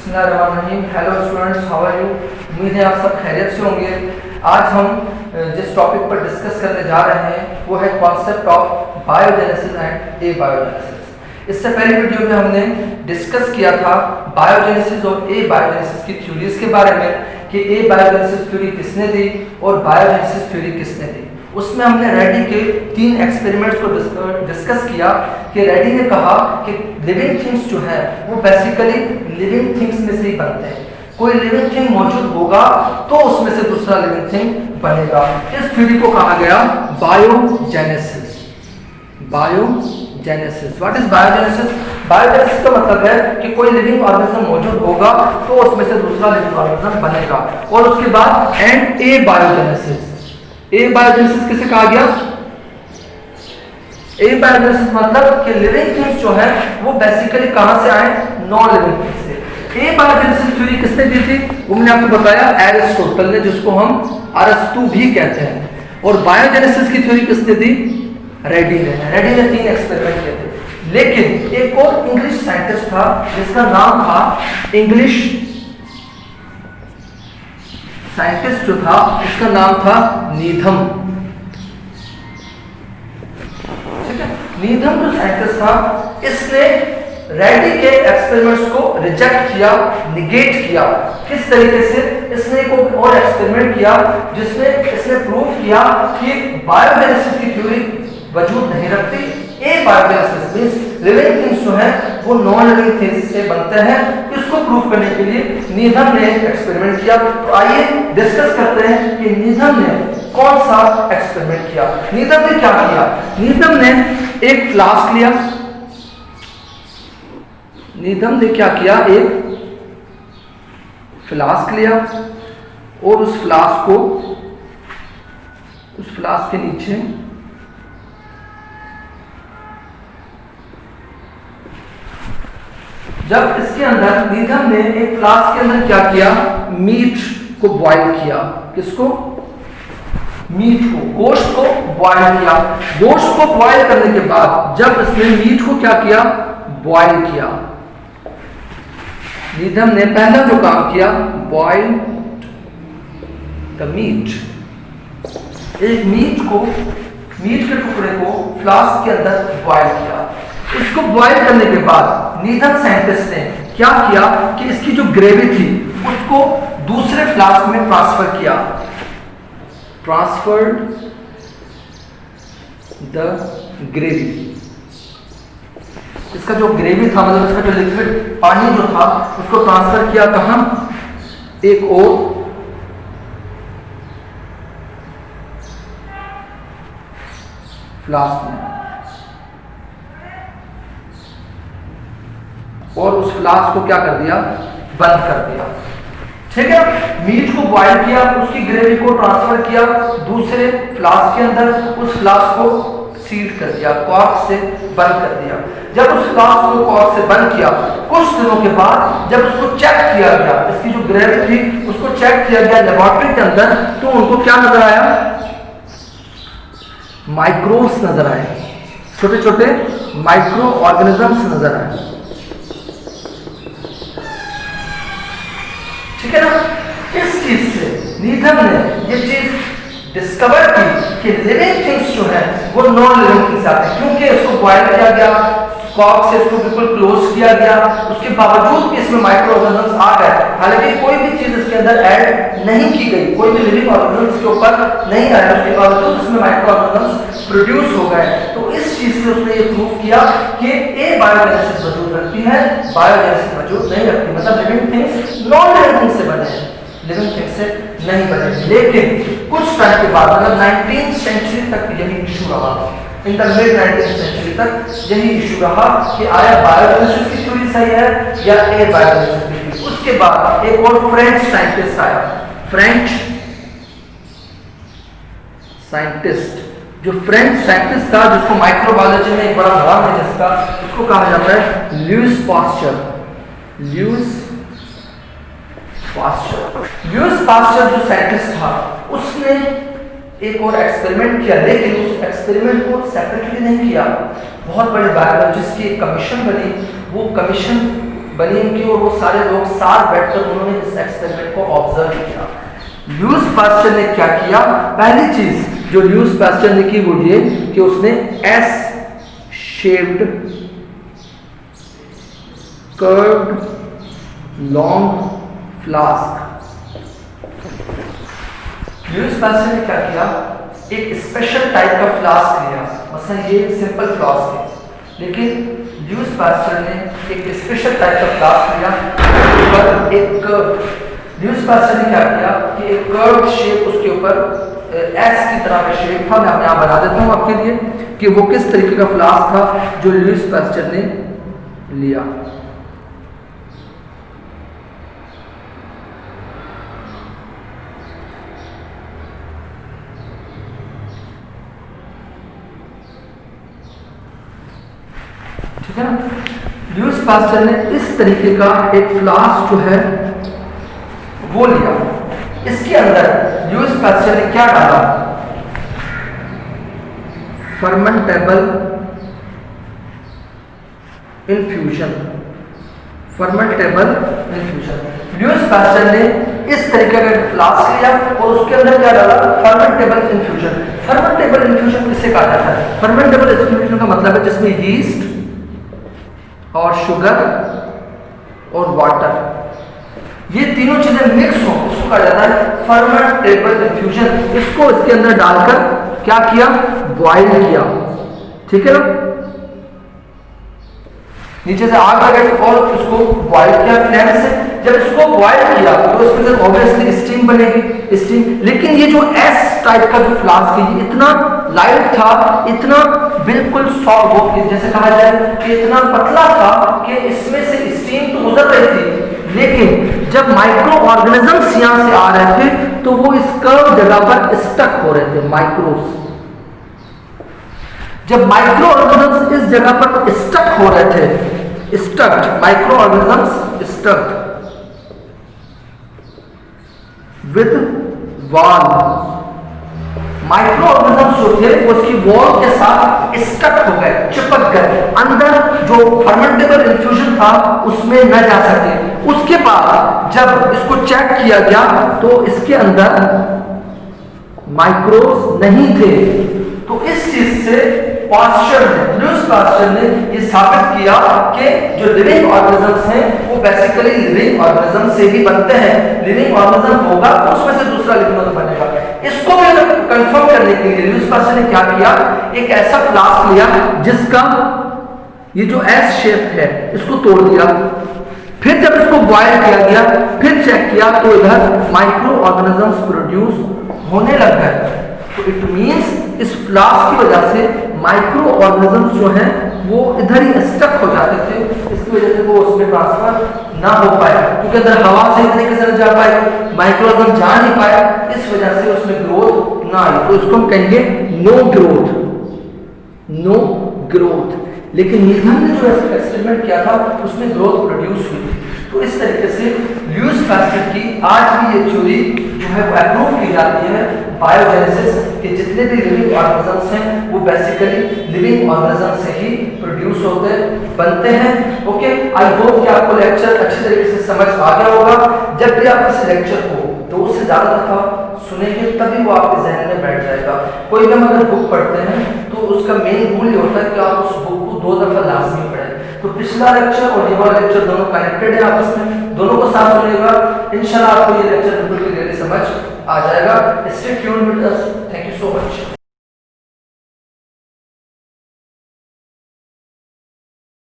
बिस्मिल्लाहिर्रहमानिर्रहीम। Hello students, how are you. उम्मीद है आप सब खैरियत से होंगे। आज हम जिस टॉपिक पर डिस्कस करने जा रहे हैं वो है कॉन्सेप्ट ऑफ बायोजेनेसिस एंड एबायोजेनेसिस। इससे पहले वीडियो में हमने डिस्कस किया था बायोजेनेसिस और एबायोजेनेसिस की थ्योरीज के बारे में कि एबायोजेनेसिस थ्योरी किसने दी और बायोजेनेसिस थ्योरी किसने दी। उसमें हमने रेडी के 3 एक्सपेरिमेंट्स को डिस्कस किया कि रेडी ने कहा कि लिविंग थिंग्स जो है वो बेसिकली लिविंग थिंग्स में से ही बनते हैं। कोई लिविंग थिंग मौजूद होगा तो उसमें से दूसरा लिविंग थिंग बनेगा। इस थ्योरी को कहा गया biogenesis. Biogenesis, what is biogenesis? Biogenesis का मतलब है कि कोई लिविंग ऑर्गेनिज्म मौजूद होगा तो उसमें से दूसरा लिविंग ऑर्गेनिज्म बनेगा। और उसके बाद and A biogenesis. A biogenesis किसे कहा गया? ए बायोजेनेसिस मतलब कि लिविंग थिंग्स जो है वो बेसिकली कहां से आए? नॉन लिविंग थिंग्स से। ए बायोजेनेसिस थ्योरी किसने दी थी? वो मैंने आपको बताया एरिस्टोटल ने, जिसको हम अरस्तु भी कहते हैं। और बायोजेनेसिस की थ्योरी किसने दी? रेडी ने। रेडी ने 3 एक्सपेरिमेंट किए थे। लेकिन एक और इंग्लिश साइंटिस्ट था जिसका नाम था, इंग्लिश साइंटिस्ट जो था उसका नाम था नीथम। ठीक है, नीथम जो साइंटिस्ट था इसने रेडी के एक्सपेरिमेंट्स को रिजेक्ट किया, निगेट किया। किस तरीके से? इसने एक और एक्सपेरिमेंट किया जिसमें इसने प्रूव किया कि बायोजेनेसिस की थ्योरी वजूद नहीं रखती। ए बायोजेनेसिस मींस लिविंग थिंग्स जो है वो नॉन लिविंग थिंग्स से बनते हैं। इसको प्रूव करने के लिए नीथम ने एक्सपेरिमेंट किया। तो आइए डिस्कस करते हैं कि नीथम ने कौन सा एक्सपेरिमेंट किया। नीथम ने क्या किया? नीथम ने एक फ्लास्क लिया। नीथम ने क्या किया? एक फ्लास्क लिया और उस फ्लास्क के नीचे जब इसके अंदर नीथम ने एक फ्लास्क के अंदर क्या किया? मीट को बॉईल किया। किसको? मीट को, गोश्त को बॉईल किया। गोश्त को बॉईल करने के बाद जब इसने मीट को क्या किया? बॉईल किया। नीथम ने पहला जो काम किया, बॉईल द मीट। एक मीट के टुकड़े को फ्लास्क के अंदर बॉईल किया। इसको बॉईल करने के बाद नीथम साइंटिस्ट ने क्या किया कि इसकी जो ग्रेवी थी उसको दूसरे फ्लास्क में ट्रांसफर किया। Transferred the gravy. इसका जो ग्रेवी था मतलब इसका जो लिक्विड पानी जो था उसको ट्रांसफर किया कहां? एक और फ्लास्क में। और उस फ्लास्क को क्या कर दिया? बंद कर दिया। ठीक है, मीट को बॉईल किया, उसकी ग्रेवी को ट्रांसफर किया दूसरे फ्लास्क के अंदर। उस फ्लास्क को सील कर दिया, कॉर्क से बंद कर दिया। जब उस फ्लास्क को कॉर्क से बंद किया, कुछ दिनों के बाद जब उसको चेक किया गया, इसकी जो ग्रेवी थी उसको चेक किया गया लेबोरेटरी के अंदर, तो उनको क्या नजर आया? माइक्रोब्स नजर आए, छोटे छोटे माइक्रो ऑर्गेनिजम्स नजर आए। ठीक है ना? इस चीज से नीथम ने ये चीज डिस्कवर की कि लिविंग थिंग्स जो है वो नॉन लिविंग थिंग्स आते हैं, क्योंकि इसको बॉयल किया गया, कॉर्क से इसको बिल्कुल क्लोज किया गया, उसके बावजूद भी इसमें माइक्रो ऑर्गेनिजम्स आ गए। हालांकि कोई भी चीज इसके अंदर ऐड नहीं की गई, कोई भी लिविंग ऑर्गेनिज्म इसके ऊपर नहीं आया, उसके बावजूद इसमें माइक्रो ऑर्गेनिजम्स प्रोड्यूस हो गए। तो इस चीज से उसने ये प्रूव किया कि ए बायोजेनेसिस वजूद रखती है, बायोजेनेसिस वजूद नहीं रखती। मतलब living things non living things से बने हैं, लिविंग थिंग्स से नहीं बने। लेकिन कुछ टाइम के बाद मतलब 19th सेंचुरी तक यही इशू रहा। In the mid 19th century तक यही इशू रहा कि आया बायोजेनेसिस की थ्योरी सही है या ए बायोजेनेसिस की थ्योरी। उसके बाद एक और फ्रेंच साइंटिस्ट आया। फ्रेंच साइंटिस्ट, जो फ्रेंच साइंटिस्ट था जिसको माइक्रोबायोलॉजी में एक बड़ा नाम है जिसका, उसको कहा जाता है ल्यूइस पास्चर। ल्यूइस पास्चर जो साइंटिस्ट था उसने एक और एक्सपेरिमेंट किया, लेकिन उस एक्सपेरिमेंट को सेपरेटली नहीं किया। बहुत बड़े बायोलॉजिस्ट की एक कमीशन बनी, वो कमीशन बनी उनकी, और वो सारे लोग साथ बैठकर उन्होंने इस एक्सपेरिमेंट को ऑब्जर्व किया। ल्यूइस पास्चर ने क्या किया, पहली चीज जो ल्यूइस पास्चर ने की वो ये कि उसने S shaped curved long flask, Louis Pasteur ने क्या किया, एक स्पेशल टाइप का फ्लास्क लिया। मतलब ये सिंपल फ्लास्क है, लेकिन ल्यूइस पास्चर ने एक स्पेशल टाइप का फ्लास्क लिया, ऊपर एक ल्यूइस पास्चर ने क्या किया कि एक कर्व शेप उसके ऊपर एस की तरह का शेप था। मैं यहाँ बना देता हूँ आपके लिए कि वो किस तरीके का फ्लास्क था जो ल्यूइस पास्चर ने लिया। ठीक है ना, ल्यूइस पास्चर ने इस तरीके का एक फ्लास्क जो है वो लिया। इसके अंदर ल्यूइस पास्चर ने क्या डाला, fermentable infusion, fermentable infusion. Louis Pasteur ने इस तरीके का फ्लास्क लिया और उसके अंदर क्या डाला, फर्मेंटेबल इन्फ्यूजन। फर्मेंटेबल इन्फ्यूजन किसे कहा जाता है, फर्मेंटेबल इन्फ्यूजन का मतलब है जिसमें यीस्ट और शुगर और वाटर, ये तीनों चीजें मिक्स हो, उसको कहा जाता है फर्मेंटेबल इन्फ्यूजन। इसको इसके अंदर डालकर क्या किया, बॉयल किया। ठीक है ना, नीचे से आग लगाई और उसको बॉयल किया फ्लेम से। जब इसको बॉयल किया तो इसके अंदर ऑब्वियसली स्टीम बनेगी, स्टीम। लेकिन ये जो एस टाइप का जो फ्लास्क है ये इतना लाइट था, इतना बिल्कुल सॉफ्ट, जैसे कहा जाए कि इतना पतला था कि इसमें से स्टीम तो गुजर रही थी, लेकिन जब माइक्रो ऑर्गेनिजम्स यहां से आ रहे थे तो वो इस कर्व जगह पर स्टक हो रहे थे। माइक्रोस, जब माइक्रो ऑर्गेनिजम्स इस जगह पर स्टक हो रहे थे, स्टक्ड, micro organisms स्टक्ड with wall, micro organisms जो थे वो उसकी वॉल के साथ स्टक हो गए, चिपक गए, अंदर जो फर्मेंटेबल इन्फ्यूजन था उसमें न जा सके। उसके बाद जब इसको चेक किया गया तो इसके अंदर माइक्रोस नहीं थे। तो इस चीज से पास्चर ने, ल्यूइस पास्चर ने ये साबित किया कि जो लिविंग ऑर्गेनिजम्स हैं वो बेसिकली लिविंग ऑर्गेनिज्म से ही बनते हैं। लिविंग ऑर्गेनिज्म होगा तो उसमें से दूसरा लिविंग ऑर्गेनिज्म बनेगा। इसको भी कंफर्म करने के लिए ल्यूइस पास्चर ने क्या किया, एक ऐसा फ्लास्क लिया जिसका ये जो एस शेप है इसको तोड़ दिया। फिर जब इसको बॉयल किया गया, फिर चेक किया तो इधर माइक्रो ऑर्गेनिजम्स प्रोड्यूस होने लग गए। तो इट मींस इस फ्लास्क की वजह से माइक्रो ऑर्गेनिजम्स जो हैं वो इधर ही स्टक हो जाते थे, इसकी वजह से वो उसमें ट्रांसफर ना हो पाए, क्योंकि अगर हवा से इस तरीके से जा पाए, माइक्रो ऑर्गेनिज्म जा नहीं पाए, इस वजह से उसमें ग्रोथ ना आई। तो इसको हम कहेंगे नो ग्रोथ, नो ग्रोथ। लेकिन नीथन ने जो एक्सपेरिमेंट किया था उसमें ग्रोथ प्रोड्यूस हुई थी। तो इस तरीके से ल्यूइस पास्चर की आज भी ये थ्योरी जो है वो अप्रूव की जाती है, बायोजेनेसिस के जितने भी लिविंग ऑर्गेनिजम्स हैं वो बेसिकली लिविंग ऑर्गेनिज्म से ही प्रोड्यूस होते बनते हैं। ओके, आई होप कि आपको लेक्चर अच्छी तरीके से समझ आ गया होगा। जब भी आप इस लेक्चर को 2 से ज़्यादा दफा सुनेंगे तभी वो आपके जहन में बैठ जाएगा। कोई भी हम अगर बुक पढ़ते हैं तो उसका मेन रूल ये होता है कि आप उस बुक को 2 दफा लाजमी पढ़ें। तो पिछला लेक्चर और ये वाला लेक्चर दोनों कनेक्टेड है आपस में, दोनों को साथ सुनेगा, इंशाल्लाह आपको ये लेक्चर बिल्कुल क्लियरली समझ आ जाएगा। Stay tuned with us, thank you so much.